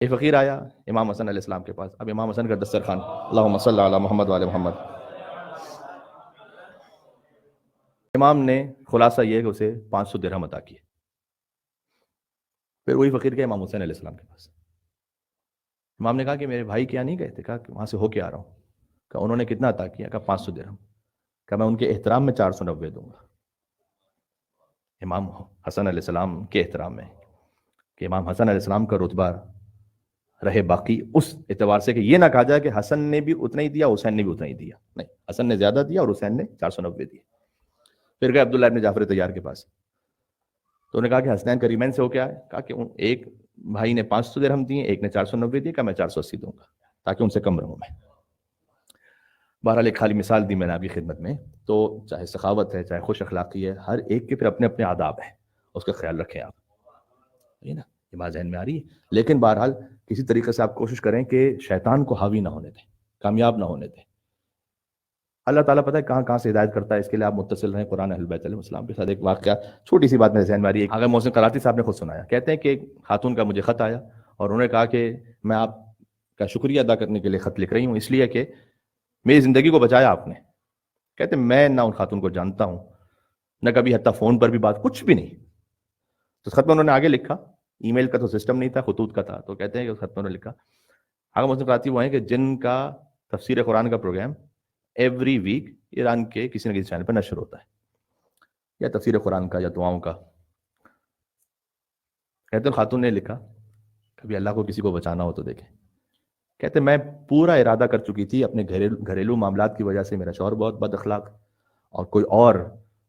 ایک فقیر آیا امام حسن علیہ السلام کے پاس. اب امام حسن کا دسترخوان، اللہم صلی علی محمد وعلی محمد. امام نے خلاصہ یہ کہ اسے 500 درہم عطا کیے. پھر وہی فقیر گئے امام حسین علیہ السلام کے پاس. امام نے کہا کہ میرے بھائی کیا نہیں گئے تھے؟ کہا کہ وہاں سے ہو کے آ رہا ہوں. کہا انہوں نے کتنا عطا کیا؟ کہا 500 درہم. کہا میں ان کے احترام میں 490 دوں گا. امام حسن علیہ السلام کے احترام میں کہ امام حسن علیہ السلام کا رتبہ رہے باقی اس اعتبار سے کہ یہ نہ کہا جائے کہ حسن نے بھی اتنا ہی دیا حسین نے بھی اتنا ہی دیا. نہیں، حسن نے زیادہ دیا اور حسین نے 490 دیے. پھر گئے عبداللہ ابن جعفر طیار کے پاس. تو انہوں نے کہا کہ حسنین کریمین سے ہو کیا ہے؟ کہا کہ ایک بھائی نے 500 درہم دیے، ایک نے 490 دیے. کہا میں 480 دوں گا تاکہ ان سے کم رہوں میں. بہرحال ایک خالی مثال دی میں نے آپ کی خدمت میں. تو چاہے سخاوت ہے، چاہے خوش اخلاقی ہے، ہر ایک کے پھر اپنے اپنے آداب ہیں، اس کا خیال رکھیں آپ. یہ نا یہ بات ذہن میں آ رہی ہے. لیکن بہرحال کسی طریقے سے آپ کوشش کریں کہ شیطان کو حاوی نہ ہونے دیں، کامیاب نہ ہونے دیں. اللہ تعالیٰ پتہ ہے کہاں کہاں سے ہدایت کرتا ہے. اس کے لیے آپ متصل رہیں قرآن اہل بیت علیہ السلام کے ساتھ. ایک واقعہ چھوٹی سی بات میرے ذہن میں آ رہی ہے. آغا محسن قراتی صاحب نے خود سنایا. کہتے ہیں کہ ایک خاتون کا مجھے خط آیا اور انہوں نے کہا کہ میں آپ کا شکریہ ادا کرنے کے لیے خط لکھ رہی ہوں اس لیے کہ میری زندگی کو بچایا آپ نے. کہتے ہیں میں نہ ان خاتون کو جانتا ہوں، نہ کبھی حتیٰ فون پر بھی بات، کچھ بھی نہیں. تو خط میں انہوں نے آگے لکھا، ای میل کا تو سسٹم نہیں تھا، خطوط کا تھا. تو کہتے ہیں کہ اس خط میں انہوں نے لکھا آغا محسن قراتی وہ ہیں کہ جن کا تفسیر قرآن کا پروگرام ایوری ویک ایران کے کسی نہ کسی چینل پر نشر ہوتا ہے، یا تفسیر قرآن کا یا دعاؤں کا. کہتے ہیں خاتون نے لکھا کبھی اللہ کو کسی کو بچانا ہو تو دیکھیں. کہتے میں پورا ارادہ کر چکی تھی اپنے گھریلو معاملات کی وجہ سے، میرا شوہر بہت بد اخلاق اور کوئی اور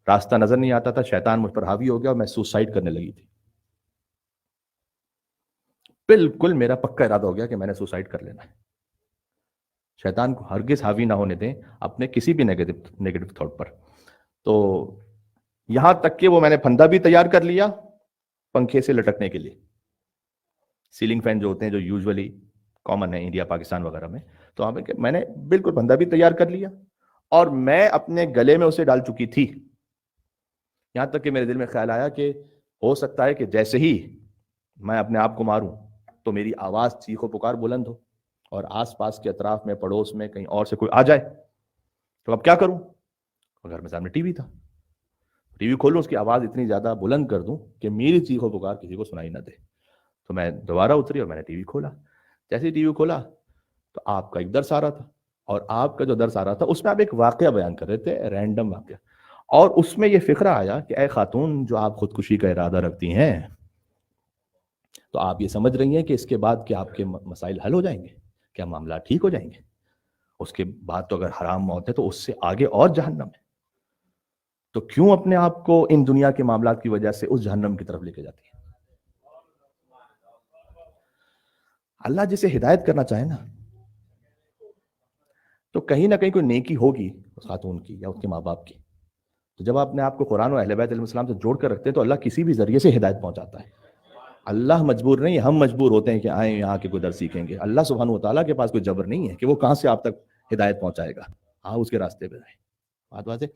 راستہ نظر نہیں آتا تھا، شیطان مجھ پر حاوی ہو گیا اور میں سوسائڈ کرنے لگی تھی. بالکل میرا پکا ارادہ ہو گیا کہ میں نے سوسائڈ کر لینا ہے. شیطان کو ہرگز حاوی نہ ہونے دیں اپنے کسی بھی نیگیٹو تھاٹ پر. تو یہاں تک کہ وہ میں نے پھندا بھی تیار کر لیا پنکھے سے لٹکنے کے لیے. سیلنگ فین جو ہوتے ہیں جو یوزولی کامن ہے انڈیا پاکستان وغیرہ میں، تو وہاں پہ میں نے بالکل پھندا بھی تیار کر لیا اور میں اپنے گلے میں اسے ڈال چکی تھی. یہاں تک کہ میرے دل میں خیال آیا کہ ہو سکتا ہے کہ جیسے ہی میں اپنے آپ کو ماروں تو میری آواز چیخ و پکار بلند ہو اور آس پاس کے اطراف میں، پڑوس میں، کہیں اور سے کوئی آ جائے تو اب کیا کروں؟ گھر میں سامنے ٹی وی تھا، ٹی وی کھولوں، اس کی آواز اتنی زیادہ بلند کر دوں کہ میری چیخ و پکار کسی کو سنائی نہ دے. تو میں دوبارہ اتری اور میں نے ٹی وی کھولا. جیسے ہی ٹی وی کھولا تو آپ کا ایک درس آ رہا تھا، اور آپ کا جو درس آ رہا تھا اس میں آپ ایک واقعہ بیان کر رہے تھے، رینڈم واقعہ. اور اس میں یہ فقرہ آیا کہ اے خاتون جو آپ خودکشی کا ارادہ رکھتی ہیں تو آپ یہ سمجھ رہی ہیں کہ اس کے بعد کیا آپ کے مسائل حل ہو جائیں گے، کیا معاملات ٹھیک ہو جائیں گے؟ اس کے بعد تو اگر حرام موت ہے تو اس سے آگے اور جہنم ہے. تو کیوں اپنے آپ کو ان دنیا کے معاملات کی وجہ سے اس جہنم کی طرف لے کے جاتی ہے؟ اللہ جسے ہدایت کرنا چاہے نا تو کہیں نہ کہیں کوئی نیکی ہوگی اس خاتون کی یا اس کے ماں باپ کی. تو جب آپ اپنے آپ کو قرآن و اہل بیت علیہ السلام سے جوڑ کر رکھتے ہیں تو اللہ کسی بھی ذریعے سے ہدایت پہنچاتا ہے. اللہ مجبور نہیں، ہم مجبور ہوتے ہیں کہ آئیں یہاں کے کوئی درس سیکھیں گے. اللہ سبحانہ و تعالیٰ کے پاس کوئی جبر نہیں ہے کہ وہ کہاں سے آپ تک ہدایت پہنچائے گا. آپ اس کے راستے پہ رہیں. بات ہے.